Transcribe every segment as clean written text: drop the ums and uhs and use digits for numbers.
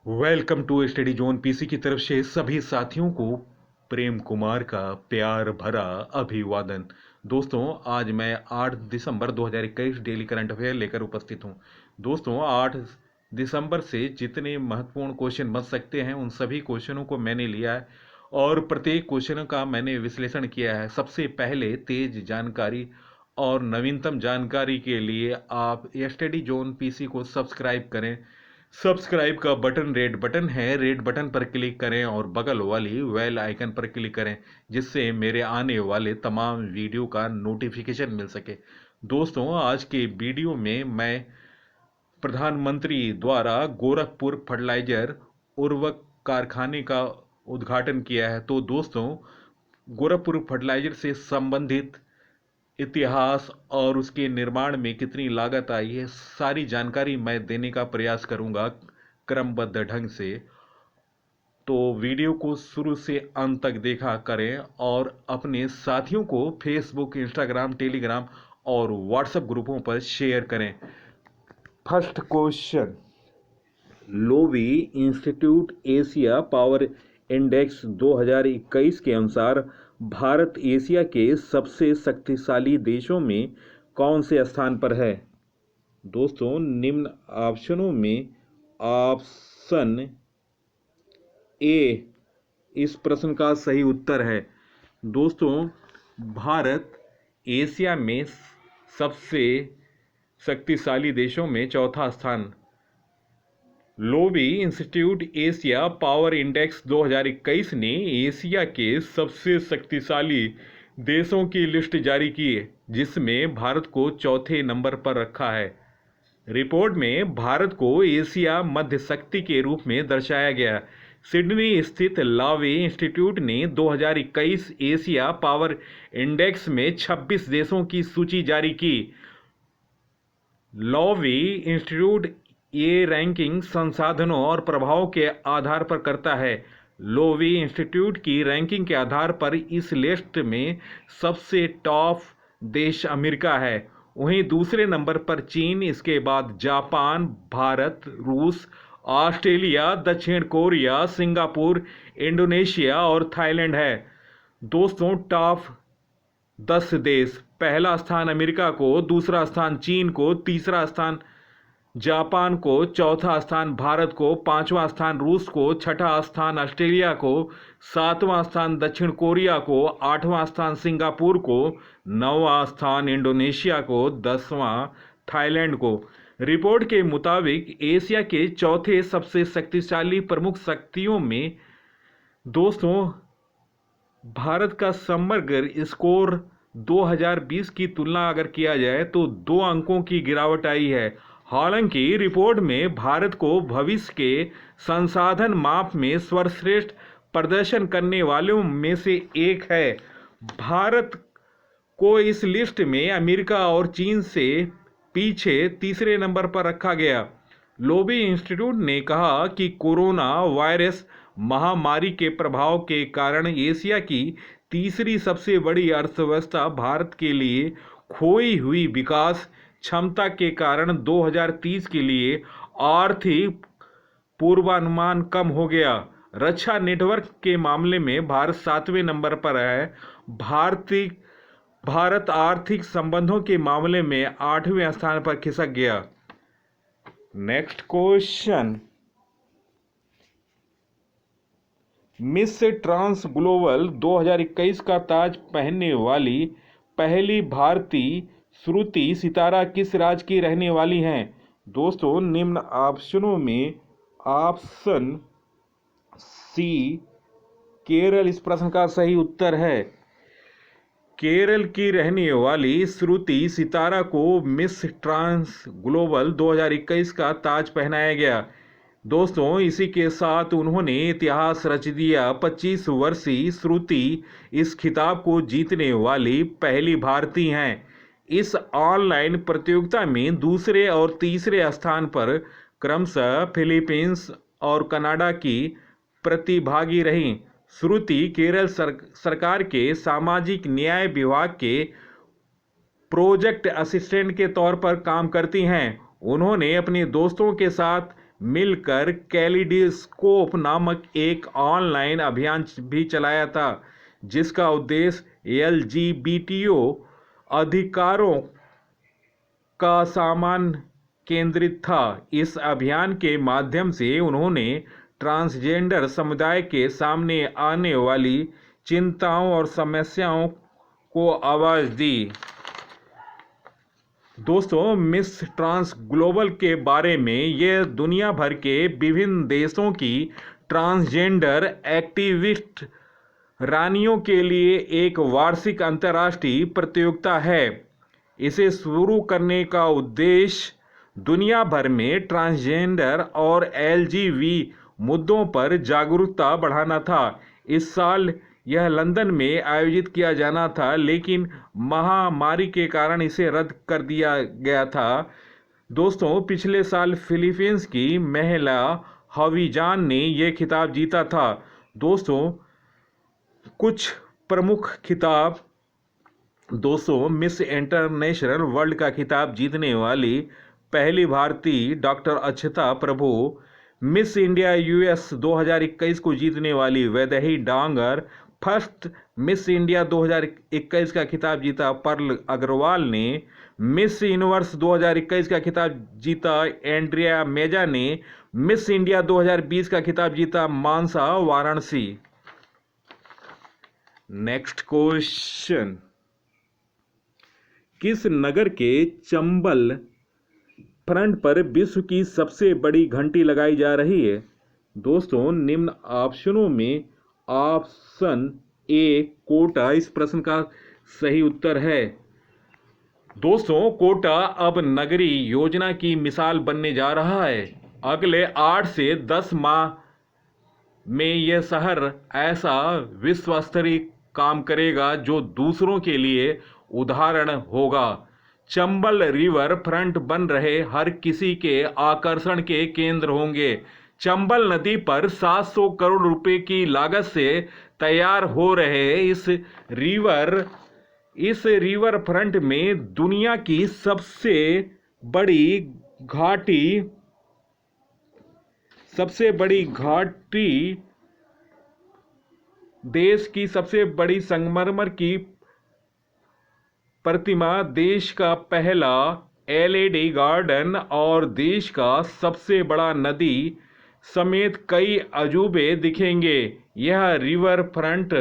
Welcome to study zone PC की तरफ से सभी साथियों को प्रेम कुमार का प्यार भरा अभिवादन। दोस्तों, आज मैं 8 दिसंबर 2021 डेली करंट अफेयर लेकर उपस्थित हूं। दोस्तों, 8 दिसंबर से जितने महत्वपूर्ण क्वेश्चन बन सकते हैं उन सभी क्वेश्चनों को मैंने लिया है और प्रत्येक क्वेश्चन का मैंने विश्लेषण किया है। सबसे पहले तेज जानकारी और नवीनतम जानकारी के लिए आप स्टडी जोन पीसी को सब्सक्राइब करें। सब्सक्राइब का बटन रेड बटन है, रेड बटन पर क्लिक करें और बगल वाली बेल आइकन पर क्लिक करें जिससे मेरे आने वाले तमाम वीडियो का नोटिफिकेशन मिल सके। दोस्तों, आज के वीडियो में मैं प्रधानमंत्री द्वारा गोरखपुर फर्टिलाइजर उर्वरक कारखाने का उद्घाटन किया है। तो दोस्तों, गोरखपुर फर्टिलाइजर से संबंधित इतिहास और उसके निर्माण में कितनी लागत आई है, सारी जानकारी मैं देने का प्रयास करूंगा क्रमबद्ध ढंग से। तो वीडियो को शुरू से अंत तक देखा करें और अपने साथियों को फेसबुक, इंस्टाग्राम, टेलीग्राम और व्हाट्सएप ग्रुपों पर शेयर करें। First question, Loewi institute Asia power index 2021 के अनुसार भारत एशिया के सबसे शक्तिशाली देशों में कौन से स्थान पर है? दोस्तों, निम्न ऑप्शनों में ऑप्शन ए इस प्रश्न का सही उत्तर है। दोस्तों, भारत एशिया में सबसे शक्तिशाली देशों में चौथा स्थान। Loewi institute Asia power index 2021 ने एशिया के सबसे शक्तिशाली देशों की लिस्ट जारी की है जिसमें भारत को चौथे नंबर पर रखा है। रिपोर्ट में भारत को एशिया मध्य शक्ति के रूप में दर्शाया गया। सिडनी स्थित लोवी इंस्टीट्यूट ने 2021 एशिया पावर इंडेक्स में 26 देशों की सूची जारी की। लोवी इंस्टीट्यूट ये रैंकिंग संसाधनों और प्रभाव के आधार पर करता है। लोवी इंस्टीट्यूट की रैंकिंग के आधार पर इस लिस्ट में सबसे टॉप देश अमेरिका है, वहीं दूसरे नंबर पर चीन, इसके बाद जापान, भारत, रूस, ऑस्ट्रेलिया, दक्षिण कोरिया, सिंगापुर, इंडोनेशिया और थाईलैंड है। दोस्तों, टॉप 10 देश, पहला स्थान अमेरिका को, दूसरा स्थान चीन को, तीसरा स्थान जापान को, चौथा स्थान भारत को, पांचवा स्थान रूस को, छठा स्थान ऑस्ट्रेलिया को, सातवां स्थान दक्षिण कोरिया को, आठवां स्थान सिंगापुर को, नौवां स्थान इंडोनेशिया को, 10वां थाईलैंड को। रिपोर्ट के मुताबिक एशिया के चौथे सबसे शक्तिशाली प्रमुख शक्तियों में दोस्तों भारत का समग्र स्कोर 2020 की तुलना अगर किया जाए तो 2 अंकों की गिरावट आई है। हालांकि रिपोर्ट में भारत को भविष्य के संसाधन माप में सर्वश्रेष्ठ प्रदर्शन करने वालों में से एक है। भारत को इस लिस्ट में अमेरिका और चीन से पीछे तीसरे नंबर पर रखा गया। लोवी इंस्टीट्यूट ने कहा कि कोरोना वायरस महामारी के प्रभाव के कारण एशिया की तीसरी सबसे बड़ी अर्थव्यवस्था भारत के लिए खोई हुई विकास क्षमता के कारण 2030 के लिए आर्थिक पूर्वानुमान कम हो गया। रक्षा नेटवर्क के मामले में भारत 7वें नंबर पर है। भारत आर्थिक संबंधों के मामले में 8वें स्थान पर खिसक गया। Next question, miss trans global 2021 का ताज पहनने वाली पहली भारतीय श्रुति सितारा किस राज्य की रहने वाली हैं? दोस्तों, निम्न ऑप्शनों में ऑप्शन सी केरल इस प्रश्न का सही उत्तर है। केरल की रहने वाली श्रुति सितारा को मिस ट्रांस ग्लोबल 2021 का ताज पहनाया गया। दोस्तों, इसी के साथ उन्होंने इतिहास रच दिया। 25 वर्षीय श्रुति इस खिताब को जीतने वाली पहली भारतीय हैं। इस ऑनलाइन प्रतियोगिता में दूसरे और तीसरे स्थान पर क्रमशः फिलीपींस और कनाडा की प्रतिभागी रहीं। श्रुति केरल सरकार के सामाजिक न्याय विभाग के प्रोजेक्ट असिस्टेंट के तौर पर काम करती हैं। उन्होंने अपने दोस्तों के साथ मिलकर कैलिडोस्कोप नामक एक ऑनलाइन अभियान भी चलाया था, जिसका उद्देश्य एलजीबीटीओ अधिकारों का सामान केंद्रित था। इस अभियान के माध्यम से उन्होंने ट्रांसजेंडर समुदाय के सामने आने वाली चिंताओं और समस्याओं को आवाज दी। दोस्तों, मिस ट्रांस ग्लोबल के बारे में यह दुनिया भर के विभिन्न देशों की ट्रांसजेंडर एक्टिविस्ट रानियों के लिए एक वार्षिक अंतर्राष्ट्रीय प्रतियोगिता है। इसे शुरू करने का उद्देश्य दुनिया भर में ट्रांसजेंडर और एलजीबी मुद्दों पर जागरूकता बढ़ाना था। इस साल यह लंदन में आयोजित किया जाना था, लेकिन महामारी के कारण इसे रद्द कर दिया गया था। दोस्तों, पिछले साल फिलीपींस की महिला हवीजान ने यह खिताब जीता था। दोस्तों, कुछ प्रमुख खिताब। दोस्तों, मिस इंटरनेशनल वर्ल्ड का खिताब जीतने वाली पहली भारतीय डॉक्टर अक्षता प्रभु। मिस इंडिया यूएस 2021 को जीतने वाली वैदेही डांगर। फर्स्ट मिस इंडिया 2021 का खिताब जीता पर्ल अग्रवाल ने। मिस यूनिवर्स 2021 का खिताब जीता एंड्रिया मेजा ने। मिस इंडिया 2020 का खिताब जीता मानसा वाराणसी। नेक्स्ट क्वेश्चन, किस नगर के चंबल फ्रंट पर विश्व की सबसे बड़ी घंटी लगाई जा रही है? दोस्तों, निम्न ऑप्शनों में ऑप्शन ए कोटा इस प्रश्न का सही उत्तर है। दोस्तों, कोटा अब नगरीय योजना की मिसाल बनने जा रहा है। अगले 8 से 10 माह में यह शहर ऐसा विश्व स्तरीय काम करेगा जो दूसरों के लिए उदाहरण होगा। चंबल रिवर फ्रंट बन रहे हर किसी के आकर्षण के केंद्र होंगे। चंबल नदी पर 700 करोड़ रुपए की लागत से तैयार हो रहे इस रिवर फ्रंट में दुनिया की सबसे बड़ी घाटी देश की सबसे बड़ी संगमरमर की प्रतिमा, देश का पहला एलईडी गार्डन और देश का सबसे बड़ा नदी समेत कई अजूबे दिखेंगे। यह रिवर फ्रंट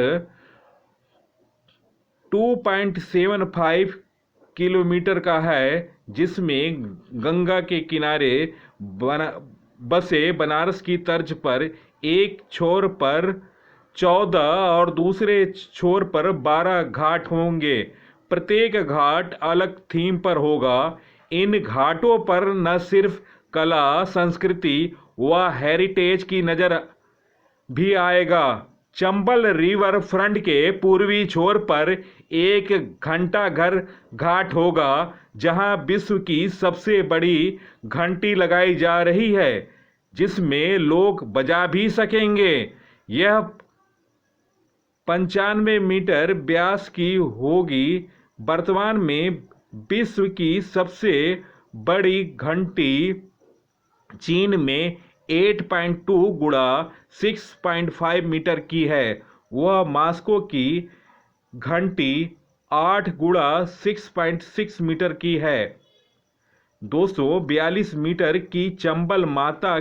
2.75 किलोमीटर का है, जिसमें गंगा के किनारे बसे बनारस की तर्ज पर एक छोर पर 14 और दूसरे छोर पर 12 घाट होंगे। प्रत्येक घाट अलग थीम पर होगा। इन घाटों पर न सिर्फ कला, संस्कृति व हेरिटेज की नजर भी आएगा। चंबल रिवर फ्रंट के पूर्वी छोर पर एक घंटाघर घाट होगा, जहां विश्व की सबसे बड़ी घंटी लगाई जा रही है, जिसमें लोग बजा भी सकेंगे। यह 95 मीटर व्यास की होगी। वर्तमान में विश्व की सबसे बड़ी घंटी चीन में 8.2 गुणा 6.5 मीटर की है। वह मॉस्को की घंटी 8 गुणा 6.6 मीटर की है। दोस्तों, 42 मीटर की चंबल माता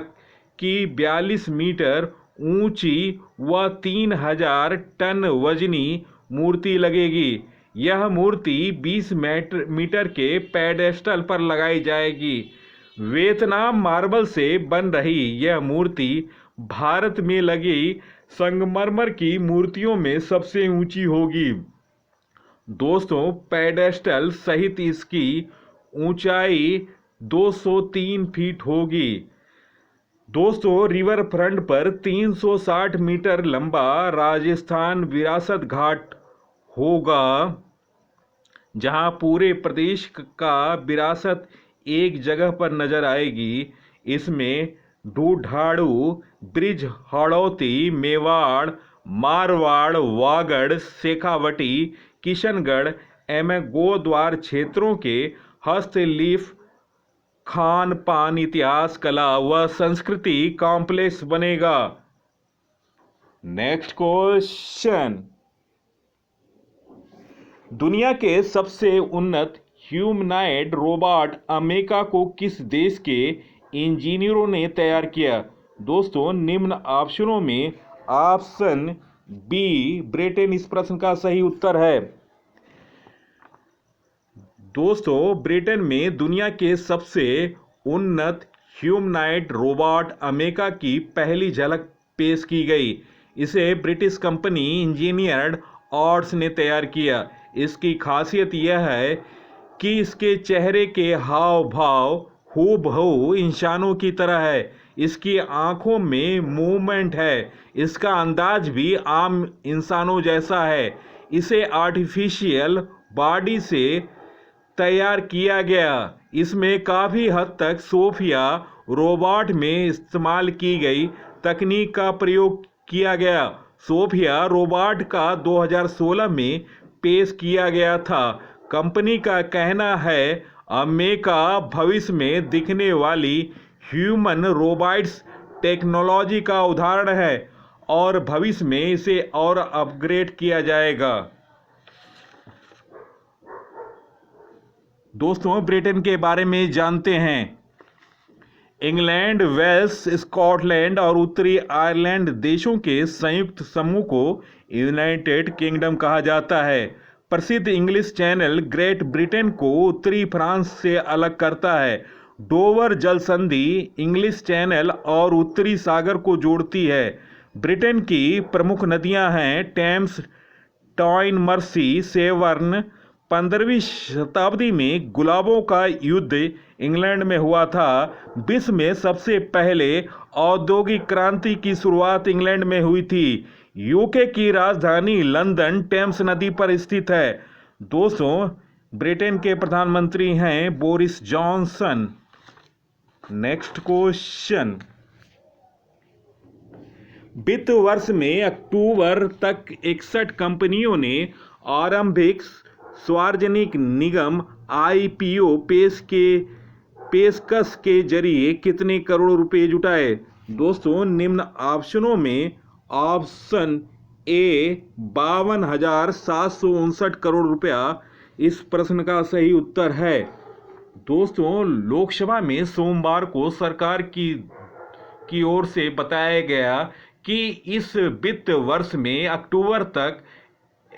की 42 मीटर ऊंची व 3000 टन वजनी मूर्ति लगेगी। यह मूर्ति 20 मीटर के पेडेस्टल पर लगाई जाएगी। वियतनाम मार्बल से बन रही यह मूर्ति भारत में लगी संगमरमर की मूर्तियों में सबसे ऊंची होगी। दोस्तों, पेडेस्टल सहित इसकी ऊंचाई 203 फीट होगी। दोस्तों, रिवर फ्रंट पर 360 मीटर लंबा राजस्थान विरासत घाट होगा, जहां पूरे प्रदेश का विरासत एक जगह पर नजर आएगी। इसमें ढूढाड़ू, ब्रिज, हड़ौती, मेवाड़, मारवाड़, वागड़, शेखावटी, किशनगढ़ एवं गोद्वार क्षेत्रों के हस्तलिपि खान पान, इतिहास, कला व संस्कृति कॉम्प्लेक्स बनेगा। नेक्स्ट क्वेश्चन, दुनिया के सबसे उन्नत ह्यूमनॉइड रोबोट अमेका को किस देश के इंजीनियरों ने तैयार किया? दोस्तों, निम्न ऑप्शनों में ऑप्शन बी ब्रिटेन इस प्रश्न का सही उत्तर है। दोस्तों, ब्रिटेन में दुनिया के सबसे उन्नत ह्यूमनॉइड रोबोट अमेका की पहली झलक पेश की गई। इसे ब्रिटिश कंपनी इंजीनियर्ड आर्ट्स ने तैयार किया। इसकी खासियत यह है कि इसके चेहरे के हाव भाव हूबहू इंसानों की तरह है। इसकी आंखों में मूवमेंट है। इसका अंदाज भी आम इंसानों जैसा है। इसे आर्टिफिशियल बॉडी से तैयार किया गया। इसमें काफ़ी हद तक सोफिया रोबोट में इस्तेमाल की गई तकनीक का प्रयोग किया गया। सोफिया रोबोट का 2016 में पेश किया गया था। कंपनी का कहना है अमेका भविष्य में दिखने वाली ह्यूमन रोबोट्स टेक्नोलॉजी का उदाहरण है और भविष्य में इसे और अपग्रेड किया जाएगा। दोस्तों, ब्रिटेन के बारे में जानते हैं। इंग्लैंड, वेल्स, स्कॉटलैंड और उत्तरी आयरलैंड देशों के संयुक्त समूह को यूनाइटेड किंगडम कहा जाता है। प्रसिद्ध इंग्लिश चैनल ग्रेट ब्रिटेन को उत्तरी फ्रांस से अलग करता है। डोवर जल संधि इंग्लिश चैनल और उत्तरी सागर को जोड़ती है। ब्रिटेन की प्रमुख नदियां हैं टेम्स, टाइन, मर्सी, सेवर्न। 15वीं शताब्दी में गुलाबों का युद्ध इंग्लैंड में हुआ था। विश्व में सबसे पहले औद्योगिक क्रांति की शुरुआत इंग्लैंड में हुई थी। यूके की राजधानी लंदन टेम्स नदी पर स्थित है। दोस्तों, ब्रिटेन के प्रधानमंत्री हैं बोरिस जॉनसन। नेक्स्ट क्वेश्चन, वित्त वर्ष में अक्टूबर तक 61 कंपनियों ने आरंभिक सार्वजनिक निगम आईपीओ पेशकश के जरिए कितने करोड़ रुपए जुटाए? दोस्तों, निम्न ऑप्शनों में ऑप्शन ए 52,759 करोड़ रुपया इस प्रश्न का सही उत्तर है। दोस्तों, लोकसभा में सोमवार को सरकार की ओर से बताया गया कि इस वित्त वर्ष में अक्टूबर तक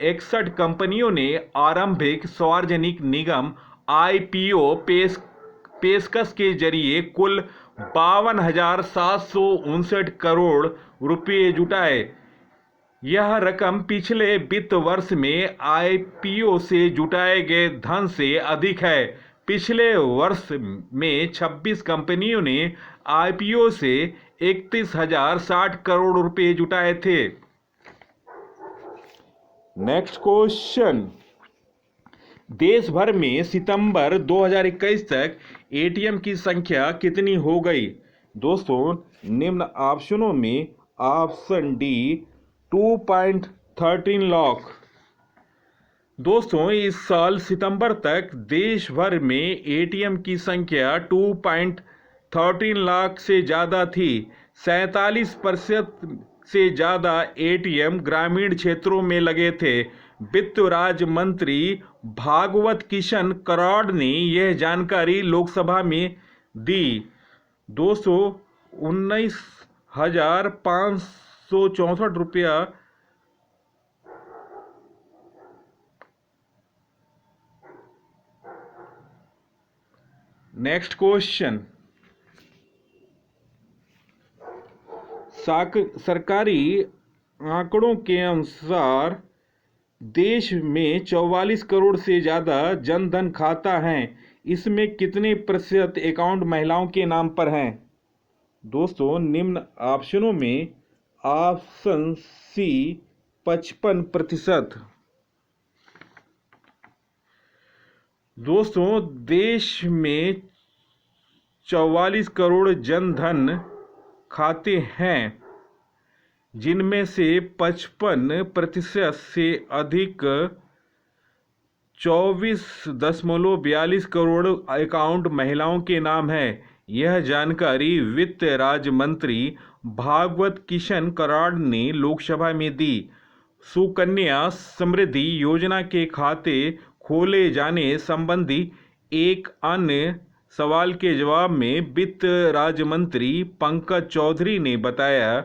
61 कंपनियों ने आरंभिक सार्वजनिक निगम आईपीओ पेशकश के जरिए कुल 52,759 करोड़ रुपए जुटाए। यह रकम पिछले वित्त वर्ष में आईपीओ से जुटाए गए धन से अधिक है। पिछले वर्ष में 26 कंपनियों ने आईपीओ से 31,060 करोड़ रुपए जुटाए थे। नेक्स्ट क्वेश्चन, देश भर में सितंबर 2021 तक एटीएम की संख्या कितनी हो गई? दोस्तों, निम्न ऑप्शनों में ऑप्शन डी 2.13 लाख। दोस्तों, इस साल सितंबर तक देश भर में एटीएम की संख्या 2.13 लाख से ज़्यादा थी। 47% से ज़्यादा एटीएम ग्रामीण क्षेत्रों में लगे थे। वित्त राज्य मंत्री भागवत किशन कराड़ ने यह जानकारी लोकसभा में दी। दोस्तों, 19,564 रुपया नेक्स्ट क्वेश्चन, सरकारी आंकड़ों के अनुसार देश में 44 करोड़ से ज़्यादा जनधन खाता हैं। इसमें कितने प्रतिशत अकाउंट महिलाओं के नाम पर हैं? दोस्तों, निम्न ऑप्शनों में ऑप्शन सी 55%। दोस्तों, देश में 44 करोड़ जनधन खाते हैं, जिनमें से 55% से अधिक 24.42 करोड़ अकाउंट महिलाओं के नाम है। यह जानकारी वित्त राज्य मंत्री भागवत किशन कराड़ ने लोकसभा में दी। सुकन्या समृद्धि योजना के खाते खोले जाने संबंधी एक अन्य सवाल के जवाब में वित्त राज्य मंत्री पंकज चौधरी ने बताया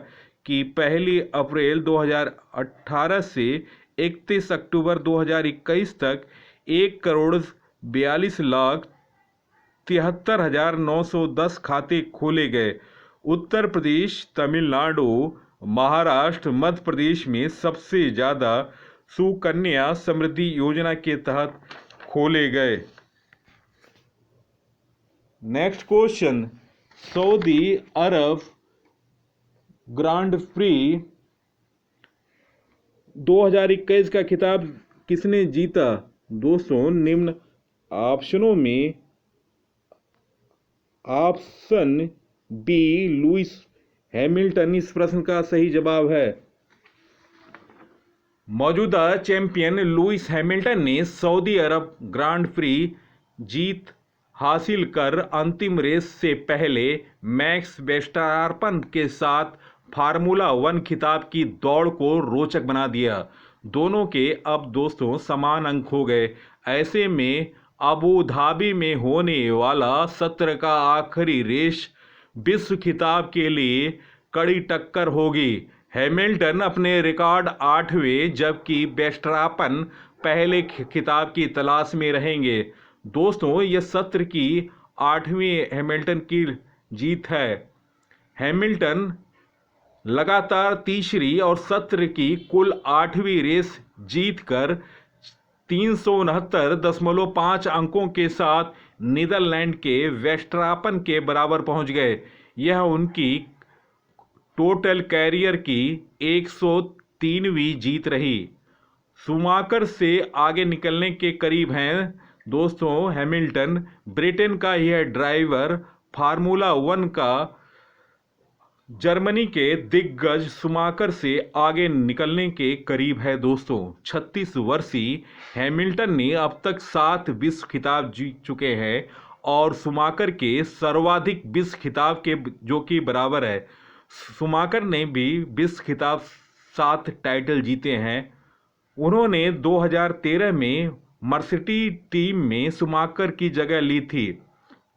कि 1 अप्रैल 2018 से 31 अक्टूबर 2021 तक 1,42,73,910 खाते खोले गए। उत्तर प्रदेश, तमिलनाडु, महाराष्ट्र, मध्य प्रदेश में सबसे ज़्यादा सुकन्या समृद्धि योजना के तहत खोले गए। नेक्स्ट क्वेश्चन, सऊदी अरब ग्रांड प्री 2021 का खिताब किसने जीता? दोस्तों, निम्न ऑप्शनों में ऑप्शन बी लुइस हैमिल्टन इस प्रश्न का सही जवाब है। मौजूदा चैंपियन लुइस हैमिल्टन ने सऊदी अरब ग्रांड प्री जीत हासिल कर अंतिम रेस से पहले मैक्स वर्स्टैपन के साथ फार्मूला 1 खिताब की दौड़ को रोचक बना दिया। दोनों के अब दोस्तों समान अंक हो गए। ऐसे में अबू धाबी में होने वाला सत्र का आखिरी रेस विश्व खिताब के लिए कड़ी टक्कर होगी। हैमिल्टन अपने रिकॉर्ड 8वें जबकि वर्स्टैपन पहले खिताब की तलाश में रहेंगे। दोस्तों, यह सत्र की 8वीं हैमिल्टन की जीत है। हैमिल्टन लगातार तीसरी और सत्र की कुल 8वीं रेस जीतकर 369.5 अंकों के साथ नीदरलैंड के वर्स्टैपन के बराबर पहुंच गए। यह उनकी टोटल कैरियर की 103वीं जीत रही। शूमाकर से आगे निकलने के करीब हैं दोस्तों हैमिल्टन। ब्रिटेन का यह ड्राइवर फार्मूला 1 का जर्मनी के दिग्गज शूमाकर से आगे निकलने के करीब है। दोस्तों, 36 वर्षीय हैमिल्टन ने अब तक 7 विश्व खिताब जीत चुके हैं और शूमाकर के सर्वाधिक विश्व खिताब के जो कि बराबर है। शूमाकर ने भी विश्व खिताब 7 टाइटल जीते हैं। उन्होंने 2013 में मर्सिडीज टीम में शूमाकर की जगह ली थी।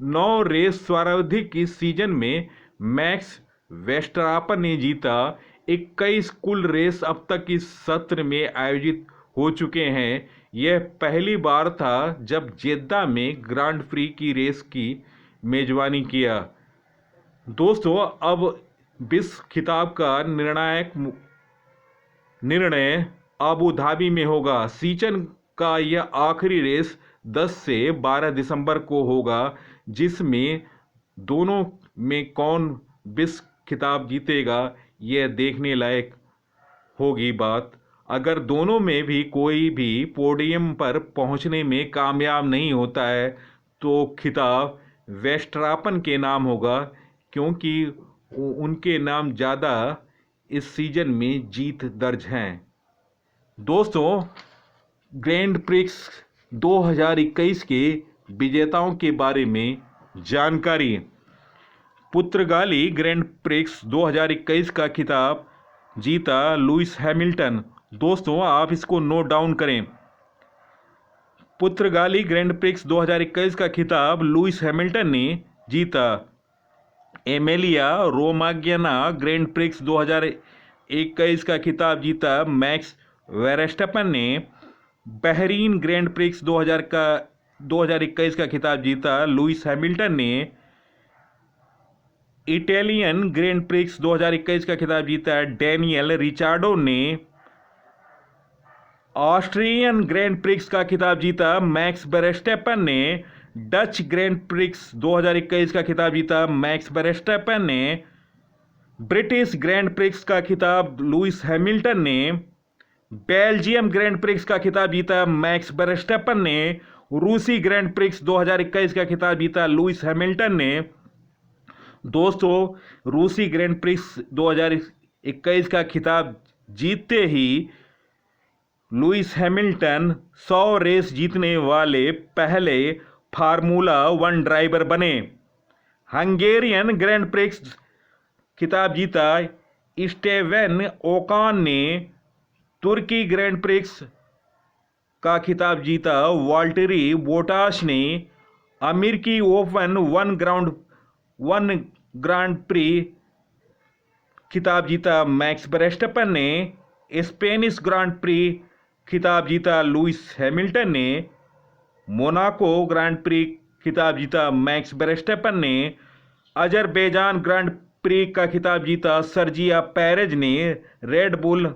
9 रेस सर्वाधिक इस सीजन में मैक्स वर्स्टैपन ने जीता। 21 कुल रेस अब तक इस सत्र में आयोजित हो चुके हैं। यह पहली बार था जब जेद्दा में ग्रांड प्री की रेस की मेजबानी किया। दोस्तों, अब विश्व खिताब का निर्णायक निर्णय अबू धाबी में होगा। सीजन का यह आखिरी रेस 10 से 12 दिसंबर को होगा, जिसमें दोनों में कौन विश्व खिताब जीतेगा यह देखने लायक होगी बात। अगर दोनों में भी कोई भी पोडियम पर पहुंचने में कामयाब नहीं होता है तो खिताब वर्स्टैपन के नाम होगा, क्योंकि उनके नाम ज़्यादा इस सीजन में जीत दर्ज हैं। दोस्तों, ग्रैंड प्रिक्स 2021 के विजेताओं के बारे में जानकारी। पुर्तगाली ग्रैंड प्रिक्स 2021 का खिताब जीता लुइस हैमिल्टन। दोस्तों, आप इसको नोट डाउन करें। पुर्तगाली ग्रैंड प्रिक्स 2021 का खिताब लुइस हैमिल्टन ने जीता। एमिलिया रोमाग्ना ग्रैंड प्रिक्स 2021 का खिताब जीता मैक्स वर्स्टैपन ने। बहरीन ग्रैंड प्रिक्स 2021 का खिताब जीता लुइस हैमिल्टन ने। इटालियन ग्रैंड प्रिक्स 2021 का खिताब जीता डैनियल रिचार्डो ने। ऑस्ट्रियन ग्रैंड प्रिक्स का खिताब जीता मैक्स वर्स्टैपन ने। डच ग्रैंड प्रिक्स 2021 का खिताब जीता मैक्स वर्स्टैपन ने। ब्रिटिश ग्रैंड प्रिक्स का खिताब लुइस हैमिल्टन ने। बेल्जियम ग्रैंड प्रिक्स का खिताब जीता मैक्स वर्स्टैपन ने। रूसी ग्रैंड प्रिक्स 2021 का खिताब जीता लुइस हैमिल्टन ने। दोस्तों, रूसी ग्रैंड प्रिक्स 2021 का खिताब जीतते ही लुइस हैमिल्टन 100 रेस जीतने वाले पहले फार्मूला 1 ड्राइवर बने। हंगेरियन ग्रैंड प्रिक्स खिताब जीता स्टेवन ओकान ने। तुर्की ग्रैंड प्रिक्स का खिताब जीता वाल्टेरी बोटास ने। अमेरिकी ओपन 1 ग्रांड प्री खिताब जीता मैक्स वर्स्टेपन ने। स्पेनिश ग्रांड प्री खिताब जीता लुइस हैमिल्टन ने। मोनाको ग्रांड प्री खिताब जीता मैक्स वर्स्टेपन ने। अजरबैजान ग्रांड प्री का खिताब जीता सर्जिया पेरेज ने रेड बुल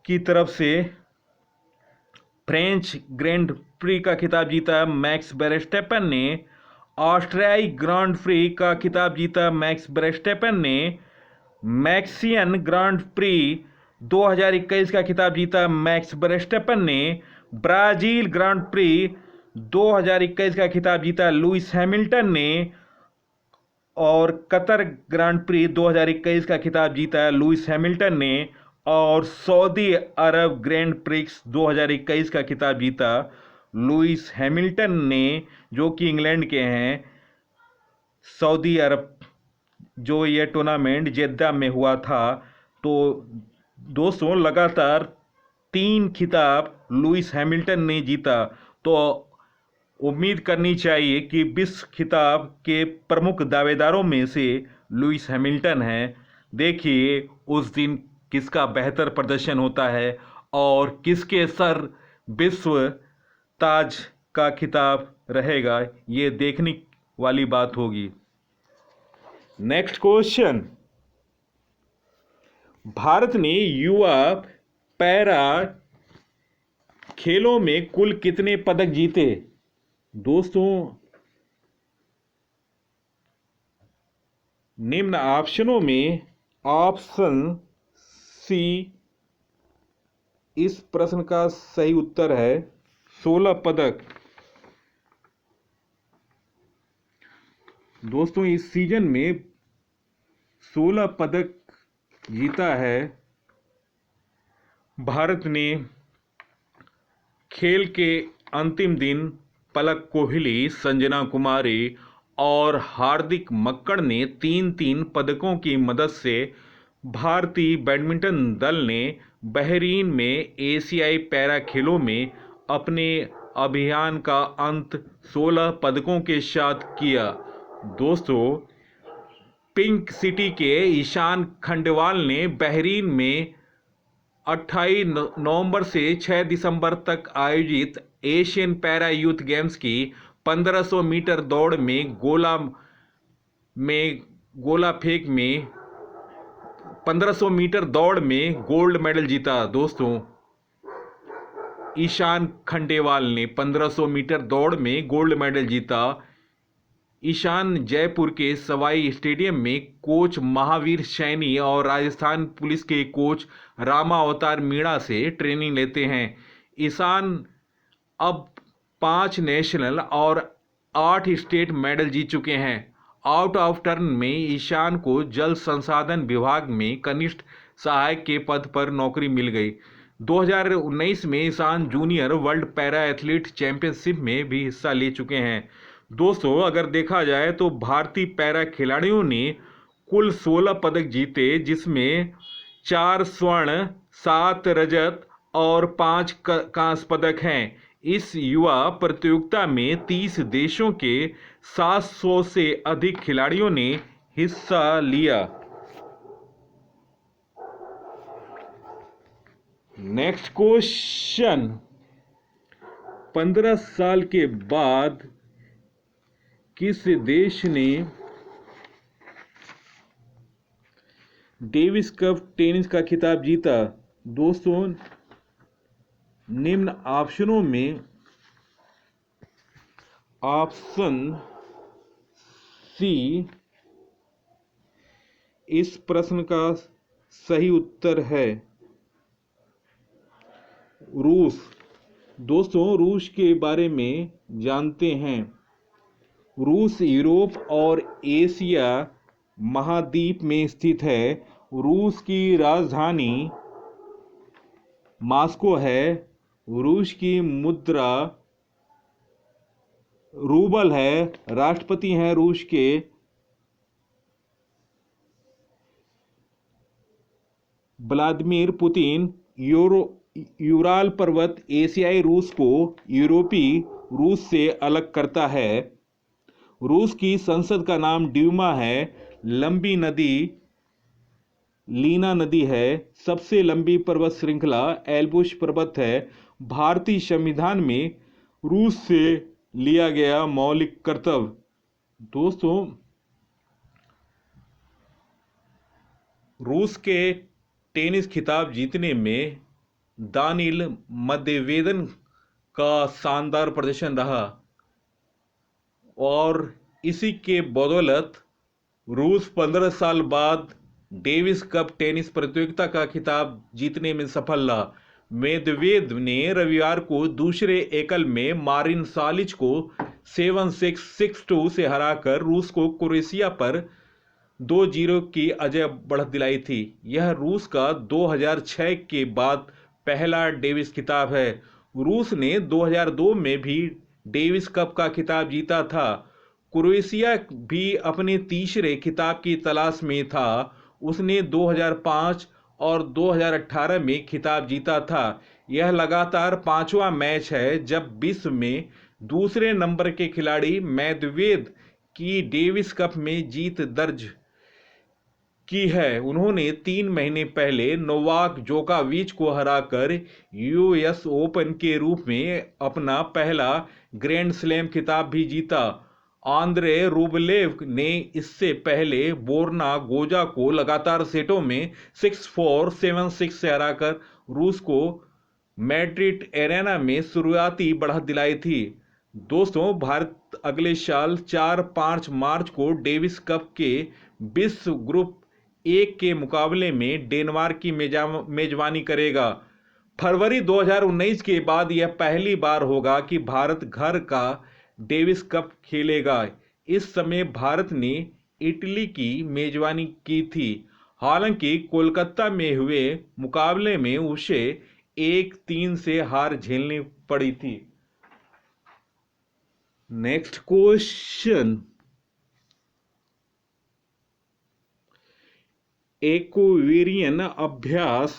की तरफ से। फ्रेंच ग्रैंड प्री का खिताब जीता मैक्स वर्स्टेपन ने। ऑस्ट्रियाई ग्रांड प्री का खिताब जीता मैक्स वर्स्टेपन ने। मैक्सियन ग्रांड प्री 2021 का खिताब जीता मैक्स वर्स्टेपन ने। ब्राजील ग्रांड प्री 2021 का खिताब जीता लुइस हैमिल्टन ने। और कतर ग्रांड प्री 2021 का खिताब जीता लुइस हैमिल्टन ने। और सऊदी अरब ग्रैंड प्रिक्स 2021 का खिताब जीता लुइस हैमिल्टन ने, जो कि इंग्लैंड के हैं। सऊदी अरब जो ये टूर्नामेंट जेद्दा में हुआ था। तो दोस्तों लगातार 3 खिताब लुइस हैमिल्टन ने जीता। तो उम्मीद करनी चाहिए कि 20 खिताब के प्रमुख दावेदारों में से लुइस हैमिल्टन हैं। देखिए उस दिन किसका बेहतर प्रदर्शन होता है और किसके सर विश्व ताज का खिताब रहेगा, ये देखने वाली बात होगी। नेक्स्ट क्वेश्चन, भारत ने युवा पैरा खेलों में कुल कितने पदक जीते? दोस्तों निम्न ऑप्शनों में ऑप्शन सी इस प्रश्न का सही उत्तर है 16 पदक। दोस्तों इस सीजन में 16 पदक जीता है भारत ने। खेल के अंतिम दिन पलक कोहली, संजना कुमारी और हार्दिक मक्कड़ ने 3-3 पदकों की मदद से भारतीय बैडमिंटन दल ने बहरीन में एशियाई पैरा खेलों में अपने अभियान का अंत 16 पदकों के साथ किया। दोस्तों पिंक सिटी के ईशान खंडेलवाल ने बहरीन में 28 नवंबर से 6 दिसंबर तक आयोजित एशियन पैरा यूथ गेम्स की 1500 मीटर दौड़ में गोला फेंक में 1500 मीटर दौड़ में गोल्ड मेडल जीता। दोस्तों ईशान खंडेलवाल ने 1500 मीटर दौड़ में गोल्ड मेडल जीता। ईशान जयपुर के सवाई स्टेडियम में कोच महावीर सैनी और राजस्थान पुलिस के कोच रामा अवतार मीणा से ट्रेनिंग लेते हैं। ईशान अब 5 नेशनल और 8 स्टेट मेडल जीत चुके हैं। आउट ऑफ टर्न में ईशान को जल संसाधन विभाग में कनिष्ठ सहायक के पद पर नौकरी मिल गई। 2019 में Ishaan junior world para athlete championship में भी हिस्सा ले चुके हैं। दोस्तों अगर देखा जाए तो भारतीय पैरा खिलाड़ियों ने कुल 16 पदक जीते, जिसमें 4 स्वर्ण, 7 रजत और 5 कांस्य पदक हैं। इस युवा प्रतियोगिता में 30 देशों के 700 से अधिक खिलाड़ियों ने हिस्सा लिया। नेक्स्ट क्वेश्चन, 15 साल के बाद किस देश ने डेविस कप टेनिस का खिताब जीता? दोस्तों निम्न ऑप्शनों में ऑप्शन सी इस प्रश्न का सही उत्तर है रूस। दोस्तों रूस के बारे में जानते हैं। रूस यूरोप और एशिया महाद्वीप में स्थित है। रूस की राजधानी मॉस्को है, रूस की मुद्रा रूबल है, राष्ट्रपति हैं रूस के व्लादिमीर पुतिन। यूराल पर्वत एशियाई रूस को यूरोपीय रूस से अलग करता है। रूस की संसद का नाम ड्यूमा है। लंबी नदी लीना नदी है। सबसे लंबी पर्वत श्रृंखला एल्ब्रुस पर्वत है। भारतीय संविधान में रूस से लिया गया मौलिक कर्तव्य। दोस्तों, रूस के टेनिस खिताब जीतने में दानिल मेदवेदेव का शानदार प्रदर्शन रहा और इसी के बदौलत रूस 15 साल बाद डेविस कप टेनिस प्रतियोगिता का खिताब जीतने में सफल रहा। मेदवेदेव ने रविवार को दूसरे एकल में मारिन सालिच को 7-6, 6-2 से हराकर रूस को क्रोएशिया पर 2-0 की अजय बढ़त दिलाई थी। यह रूस का 2006 के बाद पहला डेविस खिताब है। रूस ने 2002 में भी डेविस कप का खिताब जीता था। क्रोएशिया भी अपने तीसरे खिताब की तलाश में था। उसने 2005 और 2018 में खिताब जीता था। यह लगातार पांचवा मैच है जब विश्व में दूसरे नंबर के खिलाड़ी मेदवेदेव की डेविस कप में जीत दर्ज की है। उन्होंने 3 महीने पहले नोवाक जोकोविच को हराकर यूएस ओपन के रूप में अपना पहला ग्रैंड स्लैम खिताब भी जीता। आंद्रे रूबलेव ने इससे पहले बोर्ना गोजा को लगातार सेटों में 6-4, 7-6 से हराकर रूस को मैड्रिड एरेना में शुरुआती बढ़त दिलाई थी। दोस्तों, भारत अगले साल 4-5 मार्च को डेविस कप के विश्व ग्रुप 1 के मुकाबले में डेनमार्क की मेजबानी करेगा। फरवरी 2019 के बाद यह पहली बार होगा कि भारत घर का डेविस कप खेलेगा। इस समय भारत ने इटली की मेजबानी की थी। हालांकि कोलकाता में हुए मुकाबले में उसे 1-3 से हार झेलनी पड़ी थी। नेक्स्ट क्वेश्चन, एक्वेरियन अभ्यास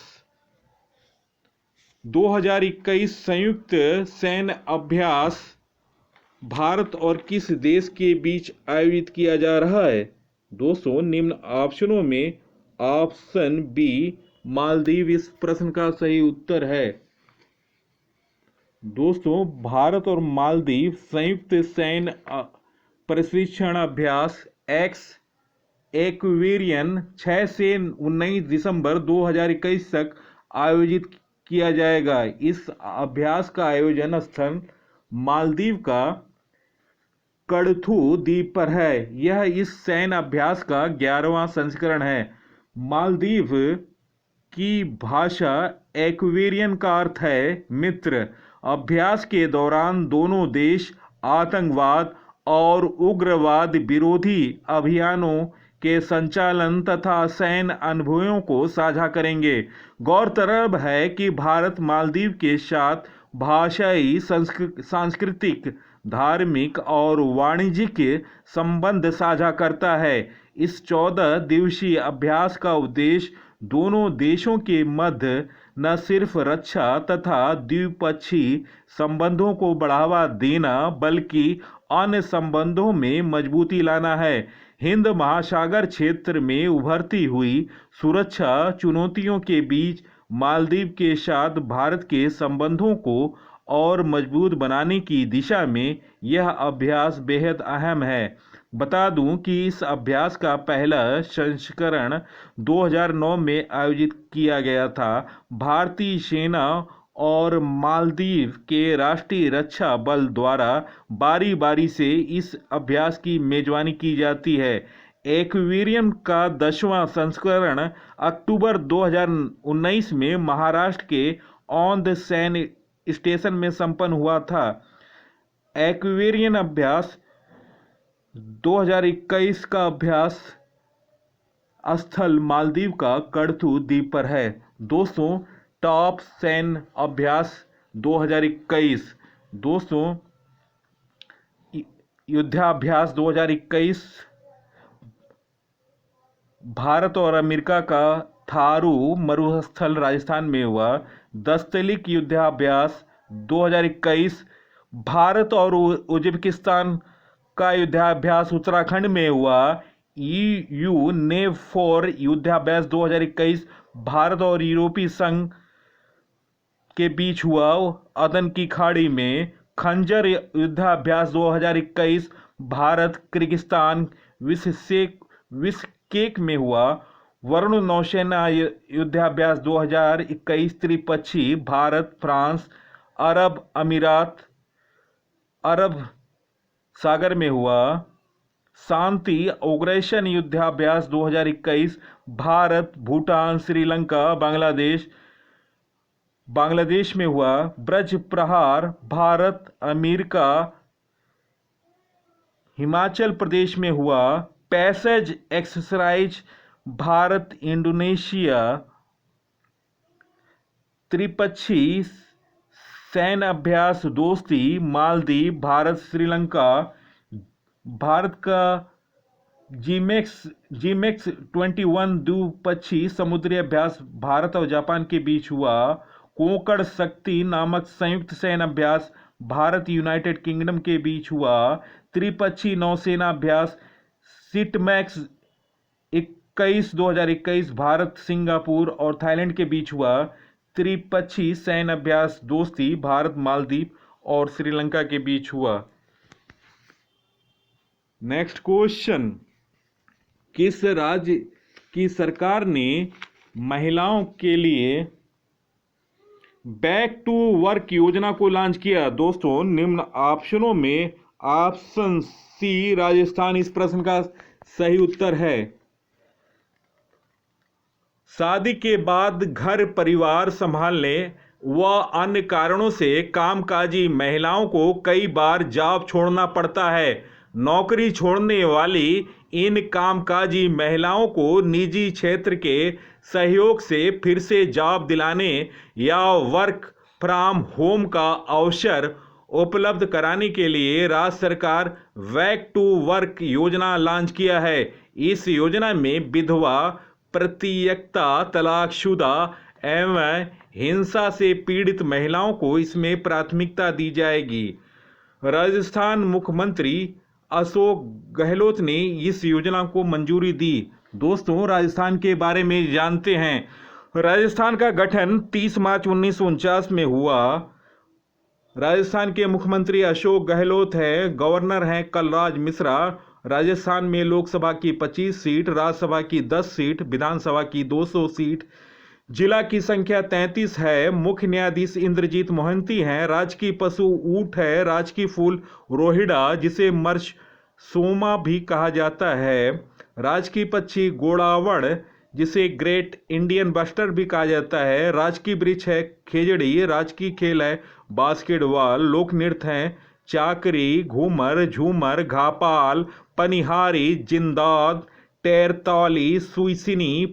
2021 संयुक्त सैन्य अभ्यास भारत और किस देश के बीच आयोजित किया जा रहा है? दोस्तों, निम्न ऑप्शनों में ऑप्शन बी मालदीव इस प्रश्न का सही उत्तर है। दोस्तों, भारत और मालदीव संयुक्त सैन्य प्रशिक्षण अभ्यास एक्वेरियन 6 से 19 दिसंबर 2021 तक आयोजित किया जाएगा। इस अभ्यास का आयोजन स्थल मालदीव का कड़थू द्वीप पर है। यह इस सैन्य अभ्यास का 11वां संस्करण है। मालदीव की भाषा एक्वेरियन का अर्थ है मित्र। अभ्यास के दौरान दोनों देश आतंकवाद और उग्रवाद विरोधी अभियानों के संचालन तथा सैन्य अनुभवों को साझा करेंगे। गौरतलब है कि भारत मालदीव के साथ भाषाई, सांस्कृतिक, धार्मिक और वाणिज्यिक संबंध साझा करता है। इस 14 दिवसीय अभ्यास का उद्देश्य दोनों देशों के मध्य न सिर्फ रक्षा तथा द्विपक्षीय संबंधों को बढ़ावा देना बल्कि अन्य संबंधों में मजबूती लाना है। हिंद महासागर क्षेत्र में उभरती हुई सुरक्षा चुनौतियों के बीच मालदीव के साथ भारत के संबंधों को और मजबूत बनाने की दिशा में यह अभ्यास बेहद अहम है। बता दूं कि इस अभ्यास का पहला संस्करण 2009 में आयोजित किया गया था। भारतीय सेना और मालदीव के राष्ट्रीय रक्षा बल द्वारा बारी बारी से इस अभ्यास की मेजबानी की जाती है। एक्वेरियन का 10वां संस्करण अक्टूबर 2019 में महाराष्ट्र के औंध सैन्य स्टेशन में संपन्न हुआ था। एक्वेरियन अभ्यास 2021 का अभ्यास स्थल मालदीव का कड़थू द्वीप पर है। दोस्तों, टॉप सैन्य अभ्यास 2021। दोस्तों, युद्धाभ्यास 2021 भारत और अमेरिका का थारू मरुस्थल राजस्थान में हुआ। दस्तलिक युद्धाभ्यास 2021 भारत और उज्बेकिस्तान का युद्धाभ्यास उत्तराखंड में हुआ। EU नेव फोर युद्धाभ्यास 2021 भारत और यूरोपीय संघ के बीच हुआ अदन की खाड़ी में। खंजर युद्धाभ्यास 2021 भारत किर्गिस्तान बिश्केक में हुआ। वरुण नौसेना युद्धाभ्यास 2021 त्रिपक्षीय भारत फ्रांस अरब अमीरात अरब सागर में हुआ। शांति ऑपरेशन युद्धाभ्यास 2021 भारत भूटान श्रीलंका बांग्लादेश में हुआ। ब्रज प्रहार भारत अमेरिका हिमाचल प्रदेश में हुआ। पैसेज एक्सरसाइज भारत इंडोनेशिया त्रिपक्षीय सैन्य अभ्यास दोस्ती मालदीव भारत श्रीलंका। भारत का जीमेक्स 21 द्विपक्षीय समुद्री अभ्यास भारत और जापान के बीच हुआ। कोंकण शक्ति नामक संयुक्त सैन्य अभ्यास भारत यूनाइटेड किंगडम के बीच हुआ। त्रिपक्षीय नौसेना अभ्यास सिटमैक्स 2021 भारत सिंगापुर और थाईलैंड के बीच हुआ। त्रिपक्षीय सैन्य अभ्यास दोस्ती भारत मालदीव और श्रीलंका के बीच हुआ। नेक्स्ट क्वेश्चन, किस राज्य की सरकार ने महिलाओं के लिए बैक टू वर्क योजना को लॉन्च किया? दोस्तों, निम्न ऑप्शनों में ऑप्शन सी राजस्थान इस प्रश्न का सही उत्तर है। शादी के बाद घर परिवार संभालने व अन्य कारणों से कामकाजी महिलाओं को कई बार जॉब छोड़ना पड़ता है। नौकरी छोड़ने वाली इन कामकाजी महिलाओं को निजी क्षेत्र के सहयोग से फिर से जॉब दिलाने या वर्क फ्रॉम होम का अवसर उपलब्ध कराने के लिए राज्य सरकार बैक टू वर्क योजना लॉन्च किया है। इस योजना में विधवा, परित्यक्ता, तलाकशुदा एवं हिंसा से पीड़ित महिलाओं को इसमें प्राथमिकता दी जाएगी। राजस्थान मुख्यमंत्री अशोक गहलोत ने इस योजना को मंजूरी दी। दोस्तों, राजस्थान के बारे में जानते हैं। राजस्थान का गठन 30 मार्च 1949 में हुआ। राजस्थान के मुख्यमंत्री अशोक गहलोत है। गवर्नर हैं कलराज मिश्रा। राजस्थान में लोकसभा की 25 सीट, राज्यसभा की 10 सीट, विधानसभा की 200 सीट, जिला की संख्या 33 है। मुख्य न्यायाधीश इंद्रजीत मोहंती हैं। राजकीय पशु ऊंट है। राजकीय फूल रोहिड़ा, जिसे मर्च सोमा भी कहा जाता है। राजकीय पक्षी गोड़ावड़, जिसे ग्रेट इंडियन बस्टर भी कहा जाता है। राजकीय वृक्ष है खेजड़ी। राजकीय खेल है बास्केटबॉल। लोक नृत्य हैं चाकरी, घूमर, झूमर, घापाल, पनिहारी, जिंदाद, टेरतौली, सुईसिनी,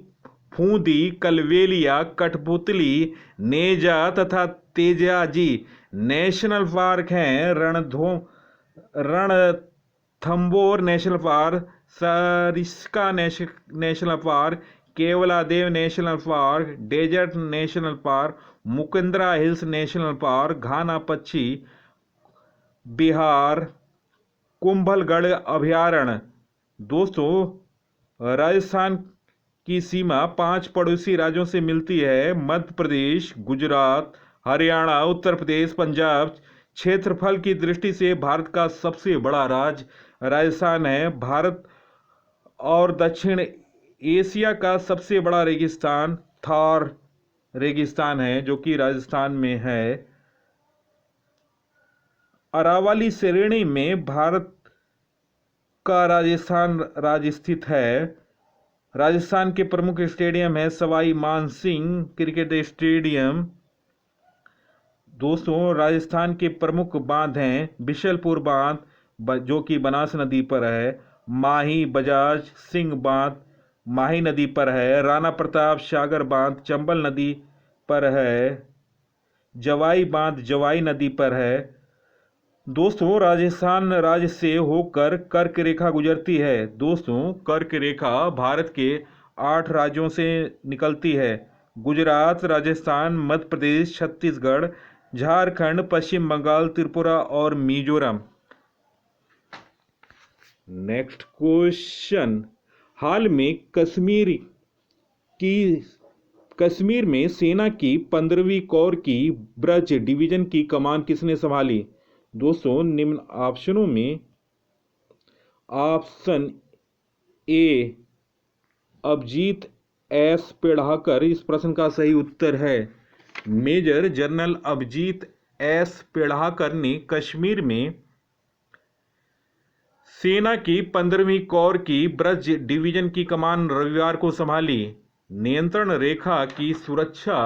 फूंदी, कलवेलिया, कठपुतली, नेजा तथा तेजाजी। नेशनल पार्क हैं Ranthambore national park, Sariska national park, Keoladeo national park, desert national park, Mukundra hills national park, Ghana Pakshi Vihar, Kumbhalgarh अभयारण्य। दोस्तों, राजस्थान की सीमा 5 पड़ोसी राज्यों से मिलती है। मध्य प्रदेश, गुजरात, हरियाणा, उत्तर प्रदेश, पंजाब। क्षेत्रफल की दृष्टि से भारत का सबसे बड़ा राज्य राजस्थान है। भारत और दक्षिण एशिया का सबसे बड़ा रेगिस्तान थार रेगिस्तान है, जो कि राजस्थान में है। अरावली श्रेणी में भारत का राजस्थान राज्य स्थित है। राजस्थान के प्रमुख स्टेडियम है सवाई मानसिंह क्रिकेट स्टेडियम। दोस्तों, राजस्थान के प्रमुख बांध हैं बिशलपुर बांध, जो कि बनास नदी पर है। माही बजाज सिंह बांध माही नदी पर है। राणा प्रताप सागर बांध चंबल नदी पर है, जवाई बांध जवाई नदी पर है। दोस्तों, राजस्थान राज्य से होकर कर्क रेखा गुजरती है। दोस्तों, कर्क रेखा भारत के 8 राज्यों से निकलती है: गुजरात, राजस्थान, मध्य प्रदेश, छत्तीसगढ़, झारखंड, पश्चिम बंगाल, त्रिपुरा और मिजोरम। नेक्स्ट क्वेश्चन, हाल में कश्मीर में सेना की 15वीं कोर की ब्रज डिवीजन की कमान किसने संभाली? दोस्तों, निम्न ऑप्शनों में ऑप्शन ए अभिजीत एस पेढ़ाकर इस प्रश्न का सही उत्तर है। मेजर जनरल अभिजीत एस पेढ़ाकर ने कश्मीर में सेना की 15वीं कोर की ब्रज डिवीजन की कमान रविवार को संभाली। नियंत्रण रेखा की सुरक्षा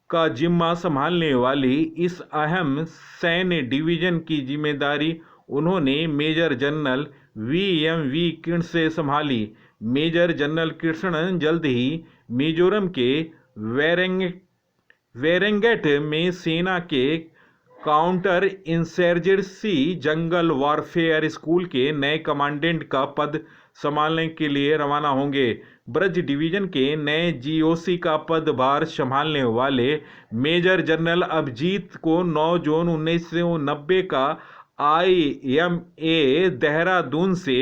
का जिम्मा संभालने वाली इस अहम सैन्य डिवीजन की जिम्मेदारी उन्होंने मेजर जनरल वी कृष्ण से संभाली। मेजर जनरल कृष्ण जल्द ही मिजोरम के वेरेंगेट में सेना के काउंटर इंसर्जेंसी जंगल वॉरफेयर स्कूल के नए कमांडेंट का पद संभालने के लिए रवाना होंगे। ब्रज डिवीजन के नए जीओसी का पदभार संभालने वाले मेजर जनरल अभिजीत को 9 जून 1990 का IMA देहरादून से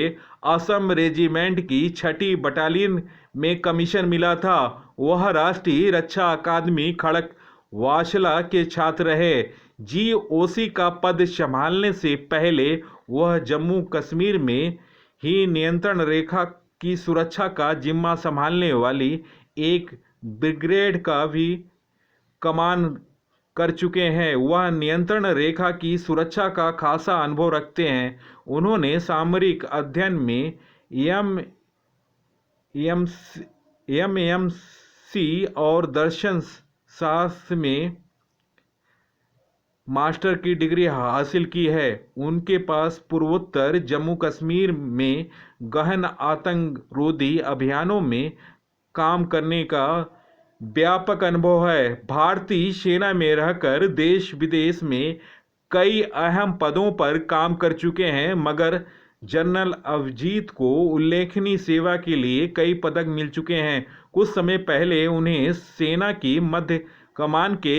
असम रेजिमेंट की 6ठी बटालियन में कमीशन मिला था। वह राष्ट्रीय रक्षा अकादमी खड़क वासला के छात्र रहे। जीओसी का पद संभालने से पहले वह जम्मू कश्मीर में ही नियंत्रण रेखा की सुरक्षा का जिम्मा संभालने वाली एक ब्रिगेड का भी कमान कर चुके हैं। वह नियंत्रण रेखा की सुरक्षा का खासा अनुभव रखते हैं। उन्होंने सामरिक अध्ययन में MMC और दर्शन शास्त्र में मास्टर की डिग्री हासिल की है। उनके पास पूर्वोत्तर जम्मू कश्मीर में गहन आतंकरोधी अभियानों में काम करने का व्यापक अनुभव है। भारतीय सेना में रहकर देश विदेश में कई अहम पदों पर काम कर चुके हैं, मगर जनरल अभिजीत को उल्लेखनीय सेवा के लिए कई पदक मिल चुके हैं। कुछ समय पहले उन्हें सेना की मध्य कमान के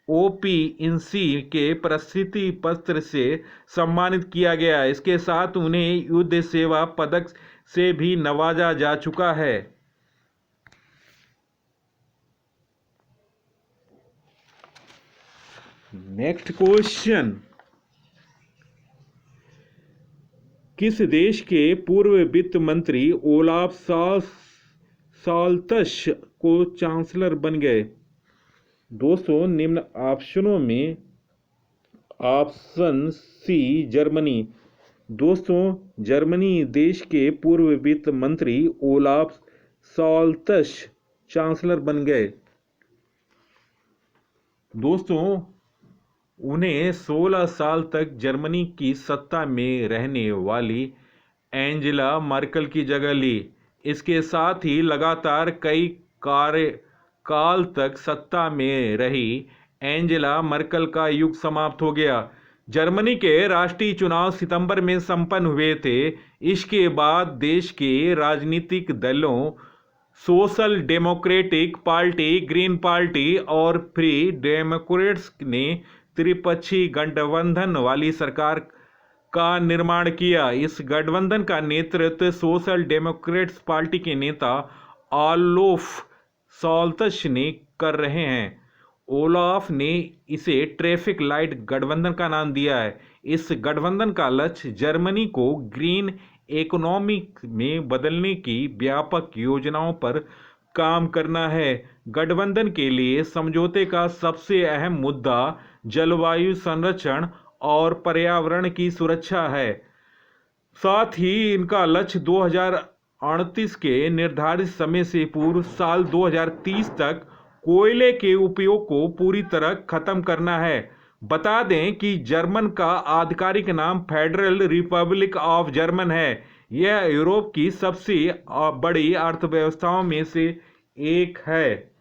GOP-in-C के प्रशस्ति पत्र से सम्मानित किया गया। इसके साथ उन्हें युद्ध सेवा पदक से भी नवाजा जा चुका है। नेक्स्ट क्वेश्चन, किस देश के पूर्व वित्त मंत्री ओलाफ साल्तश को चांसलर बन गए? दोस्तों, निम्न ऑप्शनों में ऑप्शन सी जर्मनी। दोस्तों, जर्मनी देश के पूर्व वित्त मंत्री ओलाफ साल्तश चांसलर बन गए। दोस्तों, उन्हें 16 साल तक जर्मनी की सत्ता में रहने वाली एंजेला मर्केल की जगह ली। इसके साथ ही लगातार कई कार्यकाल तक सत्ता में रही एंजेला मर्केल का युग समाप्त हो गया। जर्मनी के राष्ट्रीय चुनाव सितंबर में संपन्न हुए थे। इसके बाद देश के राजनीतिक दलों social democratic party, green party और फ्री डेमोक्रेट्स ने त्रिपक्षीय गठबंधन वाली सरकार का निर्माण किया। इस गठबंधन का नेतृत्व सोशल डेमोक्रेट्स पार्टी के नेता ओलाफ साल्तश ने कर रहे हैं। ओलाफ ने इसे ट्रैफिक लाइट गठबंधन का नाम दिया है। इस गठबंधन का लक्ष्य जर्मनी को ग्रीन इकोनॉमी में बदलने की व्यापक योजनाओं पर काम करना है। गठबंधन के लिए समझौते का सबसे अहम मुद्दा जलवायु संरक्षण और पर्यावरण की सुरक्षा है। साथ ही इनका लक्ष्य 2038 के निर्धारित समय से पूर्व साल 2030 तक कोयले के उपयोग को पूरी तरह खत्म करना है। बता दें कि जर्मन का आधिकारिक नाम फेडरल रिपब्लिक ऑफ जर्मन है। यह यूरोप की सबसे बड़ी अर्थव्यवस्थाओं में से 1 है।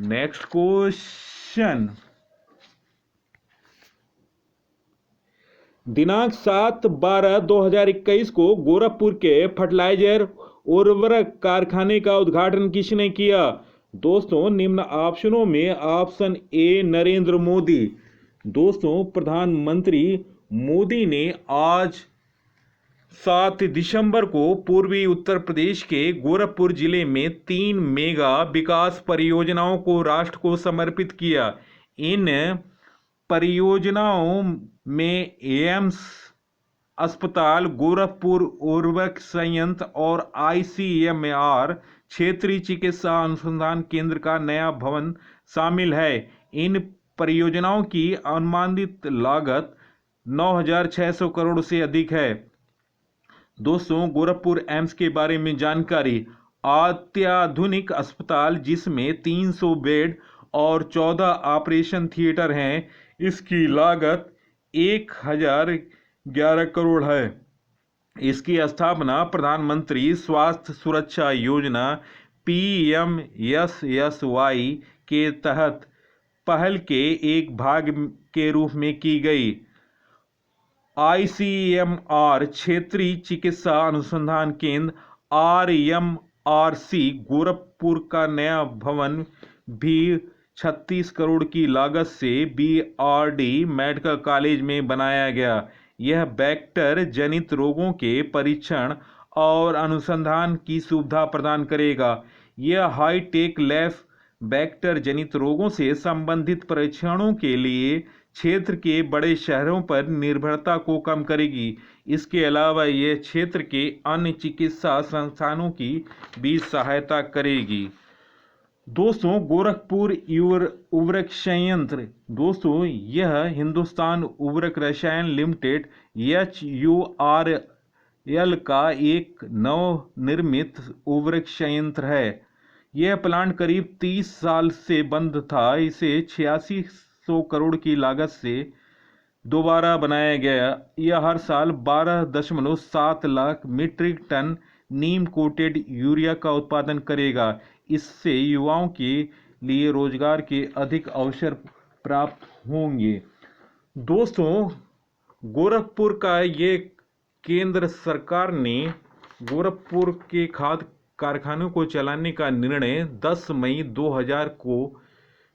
नेक्स्ट क्वेश्चन, दिनांक 7/12/2021 को गोरखपुर के फर्टिलाइजर उर्वरक कारखाने का उद्घाटन किसने किया? दोस्तों निम्न ऑप्शनों में ऑप्शन ए नरेंद्र मोदी। दोस्तों प्रधानमंत्री मोदी ने आज 7 दिसंबर को पूर्वी उत्तर प्रदेश के गोरखपुर जिले में 3 मेगा विकास परियोजनाओं को राष्ट्र को समर्पित किया। इन परियोजनाओं में एम्स अस्पताल, गोरखपुर उर्वरक संयंत्र और ICMR क्षेत्रीय चिकित्सा अनुसंधान केंद्र का नया भवन शामिल है। इन परियोजनाओं की अनुमानित लागत 9,600 करोड़ से अधिक है। दोस्तों गोरखपुर एम्स के बारे में जानकारी, अत्याधुनिक अस्पताल जिसमें 300 बेड और 14 ऑपरेशन थिएटर हैं। इसकी लागत 1,011 करोड़ है। इसकी स्थापना प्रधानमंत्री स्वास्थ्य सुरक्षा योजना PMSSY के तहत पहल के एक भाग के रूप में की गई। ICMR क्षेत्रीय चिकित्सा अनुसंधान केंद्र RMRC गोरखपुर का नया भवन भी 36 करोड़ की लागत से BRD मेडिकल कॉलेज में बनाया गया। यह वेक्टर जनित रोगों के परीक्षण और अनुसंधान की सुविधा प्रदान करेगा। यह हाईटेक लैब वेक्टर जनित रोगों से संबंधित परीक्षणों के लिए क्षेत्र के बड़े शहरों पर निर्भरता को कम करेगी। इसके अलावा यह क्षेत्र के अन्य चिकित्सा संस्थानों की भी सहायता करेगी। दोस्तों गोरखपुर उर्वरक संयंत्र, दोस्तों यह हिंदुस्तान उर्वरक रसायन लिमिटेड HURL का एक नवनिर्मित उर्वरक संयंत्र है। यह प्लांट करीब 30 साल से बंद था। इसे 8600 करोड़ की लागत से दोबारा बनाया गया। यह हर साल 12.7 लाख मीट्रिक टन नीम कोटेड यूरिया का उत्पादन करेगा। इससे युवाओं के लिए रोजगार के अधिक अवसर प्राप्त होंगे। दोस्तों गोरखपुर का ये केंद्र सरकार ने गोरखपुर के खाद्य कारखानों को चलाने का निर्णय 10 मई 2000 को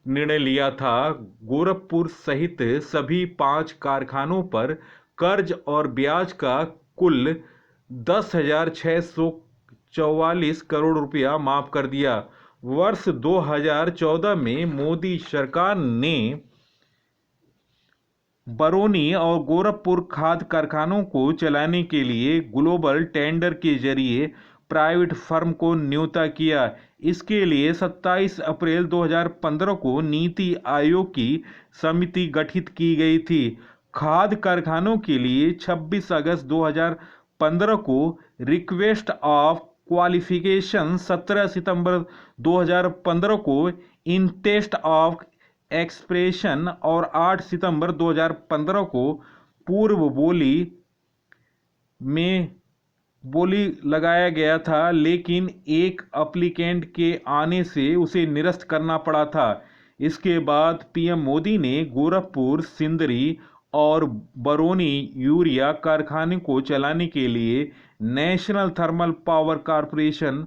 निर्णय लिया था। गोरखपुर सहित सभी 5 कारखानों पर कर्ज और ब्याज का कुल 10,644 करोड़ रुपया माफ कर दिया। वर्ष 2014 में मोदी सरकार ने बरौनी और गोरखपुर खाद्य कारखानों को चलाने के लिए ग्लोबल टेंडर के जरिए प्राइवेट फर्म को न्योता किया। इसके लिए 27 अप्रैल 2015 को नीति आयोग की समिति गठित की गई थी। खाद्य कारखानों के लिए 26 अगस्त 2015 को रिक्वेस्ट ऑफ क्वालिफिकेशन, 17 सितंबर 2015 को इन टेस्ट ऑफ एक्सप्रेशन और 8 सितंबर 2015 को पूर्व बोली लगाया गया था, लेकिन एक एप्लीकेंट के आने से उसे निरस्त करना पड़ा था। इसके बाद पीएम मोदी ने गोरखपुर, सिंदरी और बरौनी यूरिया कारखाने को चलाने के लिए national thermal power corporation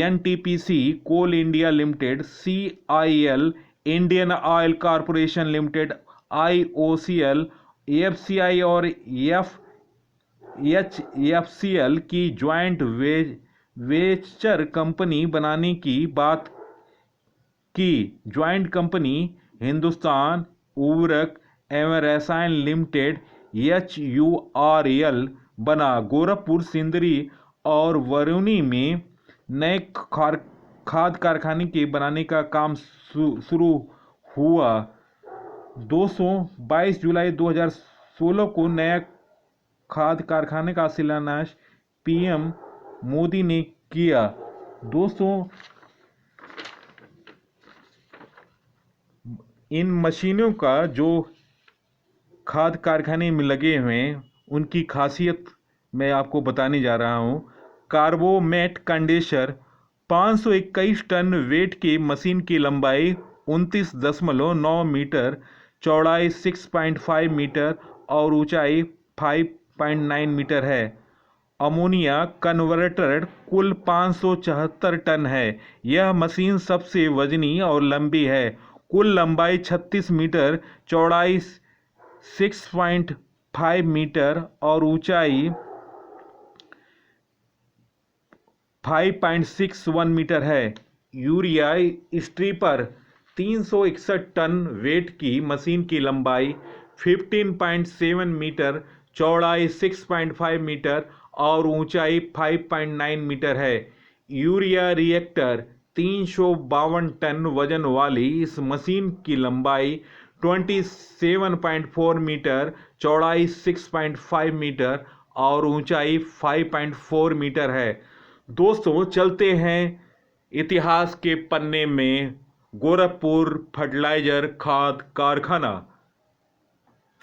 NTPC, coal India limited, CIL, Indian oil corporation limited, IOCL, FCI और HFCL की ज्वाइंट वेंचर कंपनी बनाने की बात की। ज्वाइंट कंपनी हिंदुस्तान उर्वरक एवं रसायन लिमिटेड HURL बना। गोरखपुर, सिंदरी और बरौनी में नए खाद्य कारखाने के बनाने का काम शुरू हुआ। 22 जुलाई 2016 को नया खाद्य कारखाने का शिलान्यास पीएम मोदी ने किया। दोस्तों इन मशीनों का जो खाद्य कारखाने में लगे हुए हैं उनकी खासियत मैं आपको बताने जा रहा हूँ। कार्बोमेट कंडेंसर, 521 टन वेट की मशीन की लंबाई 29.9 मीटर, चौड़ाई 6.5 मीटर और ऊंचाई 5.9 मीटर है। अमोनिया कन्वर्टर कुल 574 टन है। यह मशीन सबसे वजनी और लंबी है। कुल लंबाई 36 मीटर, चौड़ाई 6.5 मीटर और ऊंचाई 5.61 मीटर है। यूरिया स्ट्रीपर 361 टन वेट की मशीन की लंबाई 15.7 मीटर, चौड़ाई 6.5 मीटर और ऊंचाई 5.9 मीटर है। यूरिया रिएक्टर 352 टन वजन वाली इस मशीन की लंबाई 27.4 मीटर, चौड़ाई 6.5 मीटर और ऊंचाई 5.4 मीटर है। दोस्तों, चलते हैं इतिहास के पन्ने में। गोरखपुर फर्टिलाइजर खाद कारखाना।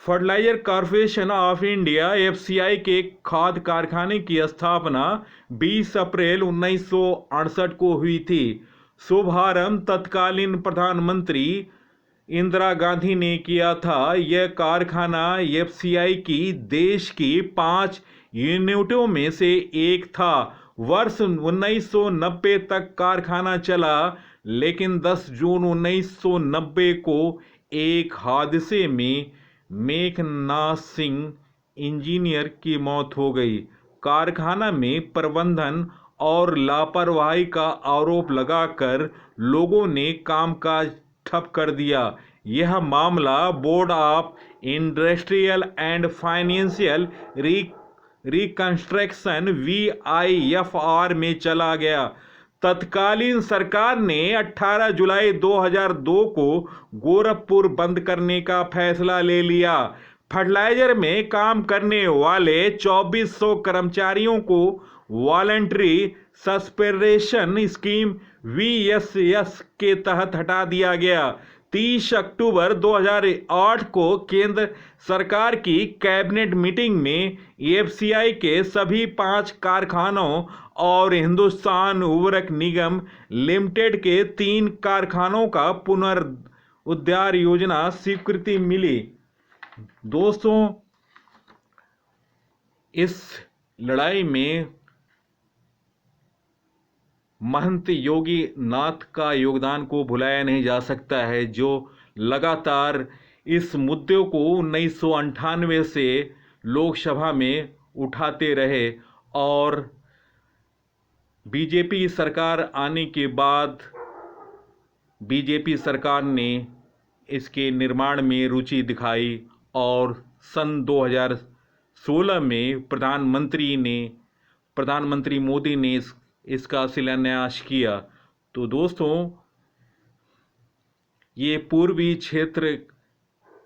फर्टिलाइजर कॉरपोरेशन ऑफ इंडिया (एफसीआई) के खाद कारखाने की स्थापना 20 अप्रैल 1968 को हुई थी। शुभारंभ तत्कालीन प्रधानमंत्री इंदिरा गांधी ने किया था। यह कारखाना एफसीआई की देश की 5 यूनिटों में से एक था। वर्ष 1990 तक कारखाना चला, लेकिन 10 जून 1990 को एक हादसे में मेघनाथ सिंह इंजीनियर की मौत हो गई। कारखाना में प्रबंधन और लापरवाही का आरोप लगाकर लोगों ने कामकाज ठप कर दिया। यह मामला board of industrial and financial reconstruction (VIFR) में चला गया। तत्कालीन सरकार ने 18 जुलाई 2002 को गोरखपुर बंद करने का फैसला ले लिया। फर्टिलाइजर में काम करने वाले 2400 कर्मचारियों को वॉलंटरी सस्पेंशन स्कीम (VSS) के तहत हटा दिया गया। 30 अक्टूबर 2008 को केंद्र सरकार की कैबिनेट मीटिंग में एफसीआई के सभी 5 कारखानों और हिंदुस्तान उर्वरक निगम लिमिटेड के 3 कारखानों का पुनरुद्धार योजना स्वीकृति मिली। दोस्तों, इस लड़ाई में महंत योगी नाथ का योगदान को भुलाया नहीं जा सकता है, जो लगातार इस मुद्दे को 1998 से लोकसभा में उठाते रहे और बीजेपी सरकार आने के बाद बीजेपी सरकार ने इसके निर्माण में रुचि दिखाई और सन 2016 में प्रधानमंत्री मोदी ने इसका शिलान्यास किया। तो दोस्तों, ये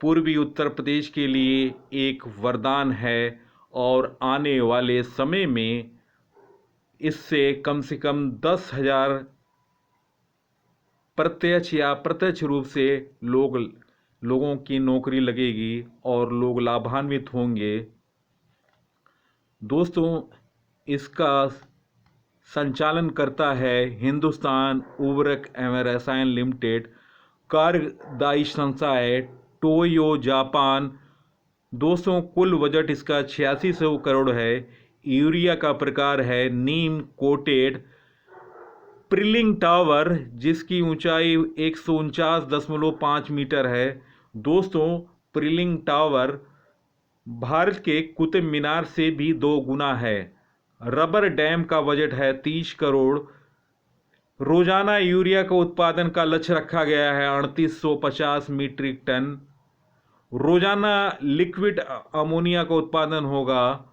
पूर्वी उत्तर प्रदेश के लिए एक वरदान है और आने वाले समय में इससे कम से कम 10,000 प्रत्यक्ष या अप्रत्यक्ष रूप से लोगों की नौकरी लगेगी और लोग लाभान्वित होंगे। दोस्तों, इसका संचालन करता है हिंदुस्तान उर्वरक एवं रसायन लिमिटेड। कार्यदायी संस्था है टोयो जापान। दोस्तों, कुल बजट इसका 8600 करोड़ है। यूरिया का प्रकार है नीम कोटेड। प्रिलिंग टावर, जिसकी ऊंचाई 149.5 मीटर है। दोस्तों, प्रिलिंग टावर भारत के कुतुब मीनार से भी 2 गुना है। रबर डैम का बजट है 30 करोड़। रोजाना यूरिया का उत्पादन का लक्ष्य रखा गया है 3850 मीट्रिक टन। रोजाना लिक्विड अमोनिया का उत्पादन होगा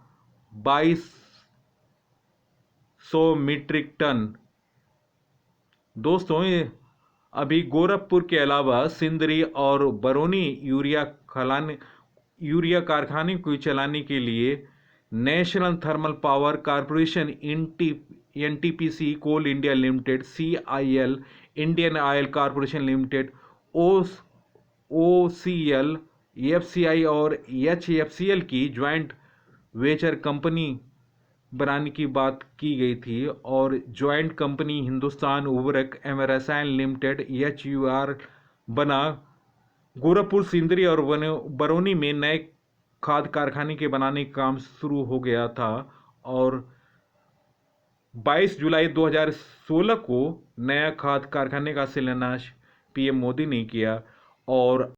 2200 मीट्रिक टन। दोस्तों, अभी गोरखपुर के अलावा सिंदरी और बरौनी यूरिया कारखाने को चलाने के लिए national thermal power corporation NTPC coal India limited, CIL Indian oil corporation limited, OCL, FCI और HFCL की ज्वाइंट वेंचर कंपनी बनाने की बात की गई थी और जॉइंट कंपनी हिंदुस्तान उर्वरक एवं रसायन लिमिटेड HUR बना। गोरखपुर, सिंदरी और बरौनी में नए खाद कारखाने के बनाने का काम शुरू हो गया था और 22 जुलाई 2016 को नया खाद कारखाने का शिलान्यास PM मोदी ने किया और